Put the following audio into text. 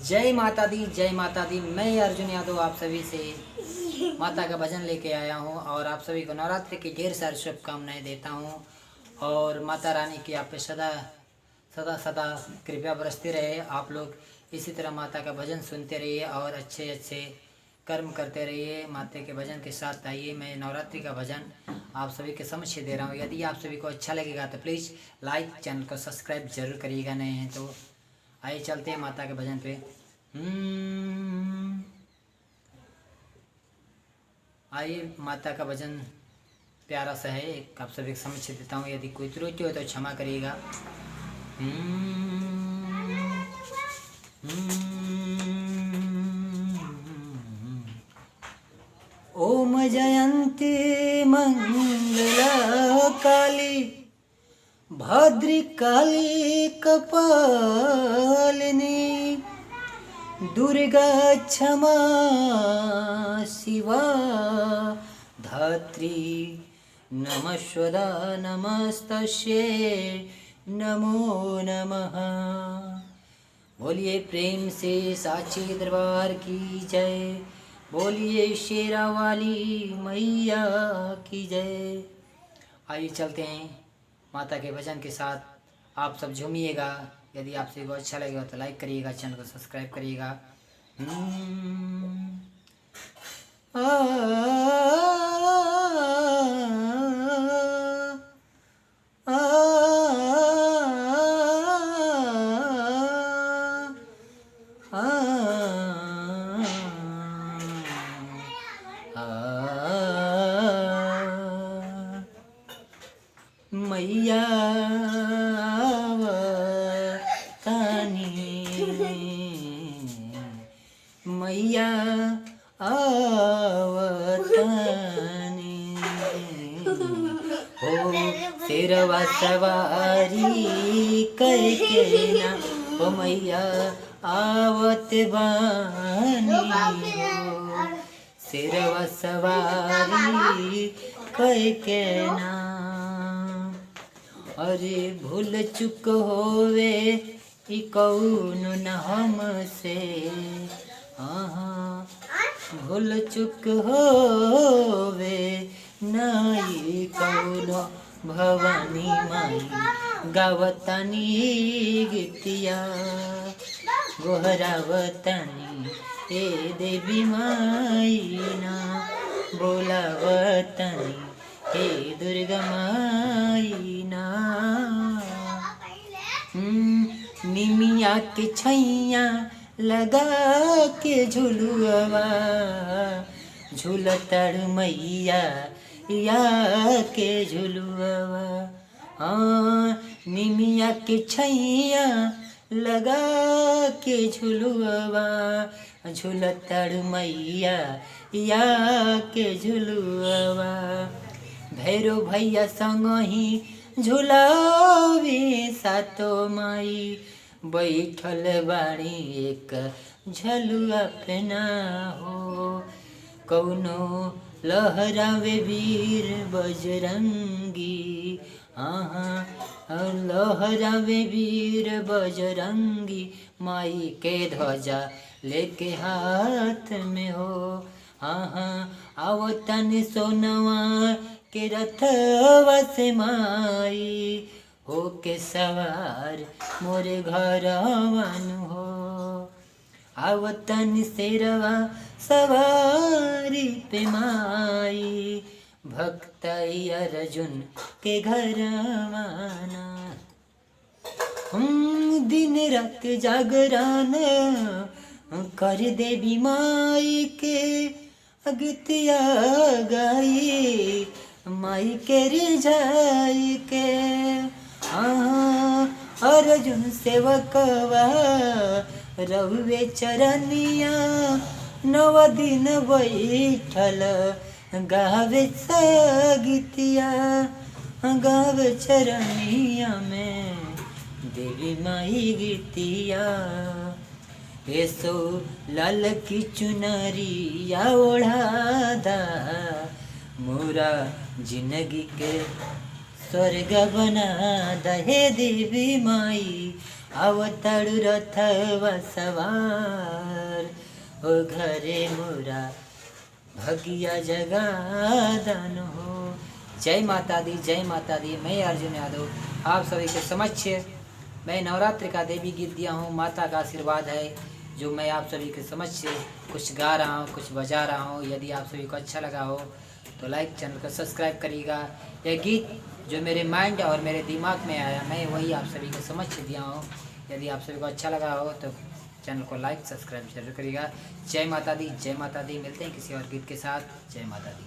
जय माता दी, जय माता दी। मैं अर्जुन यादव आप सभी से माता का भजन लेके आया हूँ और आप सभी को नवरात्रि की ढेर सारी शुभकामनाएं देता हूँ। और माता रानी की आप पे सदा सदा सदा कृपया बरसती रहे। आप लोग इसी तरह माता का भजन सुनते रहिए और अच्छे अच्छे कर्म करते रहिए। माता के भजन के साथ आइए। मैं नवरात्रि का भजन आप सभी के समक्ष दे रहा हूँ। यदि आप सभी को अच्छा लगेगा तो प्लीज़ लाइक, चैनल को सब्सक्राइब जरूर करिएगा। नए हैं तो आइए चलते हैं माता के भजन पे। आइए माता का भजन प्यारा सा है, एक आप सभी के समक्ष देता हूँ। यदि कोई त्रुटि हो तो क्षमा करिएगा। ओम जयंती मंगला काली भद्रकाली कपालिनी दुर्गा क्षमा शिवा धात्री नमस्वदा नमस्तस्यै नमो नमः। बोलिए प्रेम से साची दरबार की जय। बोलिए शेरा वाली मैया की जय। आइए चलते हैं माता के भजन के साथ। आप सब झूमिएगा। यदि आप सभी को अच्छा लगेगा तो लाइक करिएगा, चैनल को सब्सक्राइब करिएगा। मैया मैया आवतानी हो शेरवा सवारी करके ना ओ मैया आवत बानी हो शेरवा सवारी करके ना। अरे भूल चुक होवे ई कौन न हमसे, भूल चुक होवे नाई कौनो भवानी माई गावतानी गीतिया गोहरावतानी ए देवी माई ना बोलावतानी हे दुर्गा माई ना। निमिया के छैया लगा के झुलुआ झूलतड़ मैया या के झुलुआ। निमिया के छैया लगा के झुलुआ झूलतड़ मैया या के झुलुआ। भैरो भैया संग ही झुलावी सातो माई बैठल बाणी एक झलुआ पे ना हो। कौनो लहरावे वीर बजरंगी, लहरावे वीर बजरंगी माई के ध्वजा लेके हाथ में हो। आवतन सोनवा के रथवा से माई हो के सवार मोरे घरवन हो। आवतन शेरवा सवारी पे माई भक्त अर्जुन के घरवाना। दिन रात जागरण कर देवी माई के अगतिया गाई माई के रिझाई के। अर्जुन सेवकवा रहुए चरनिया नव दिन बैठल गावे सगीतिया गावे चरनिया में देवी माई गीतिया। ऐसो लाल की चुनरिया ओढ़ादा मोरा जिंदगी के स्वर्ग बना दहे देवी माई अवतड़ रथवा सवार, ओ घरे मोरा भगिया जगादान हो। जय माता दी, जय माता दी। मैं अर्जुन यादव आप सभी के समक्ष मैं नवरात्रि का देवी गीत दिया हूँ। माता का आशीर्वाद है जो मैं आप सभी के समक्ष कुछ गा रहा हूँ, कुछ बजा रहा हूँ। यदि आप सभी को अच्छा लगा हो तो लाइक, चैनल को सब्सक्राइब करिएगा। यह गीत जो मेरे माइंड और मेरे दिमाग में आया मैं वही आप सभी के समक्ष दिया हूँ। यदि आप सभी को अच्छा लगा हो तो चैनल को लाइक, सब्सक्राइब जरूर करिएगा। जय माता दी, जय माता दी। मिलते हैं किसी और गीत के साथ। जय माता दी।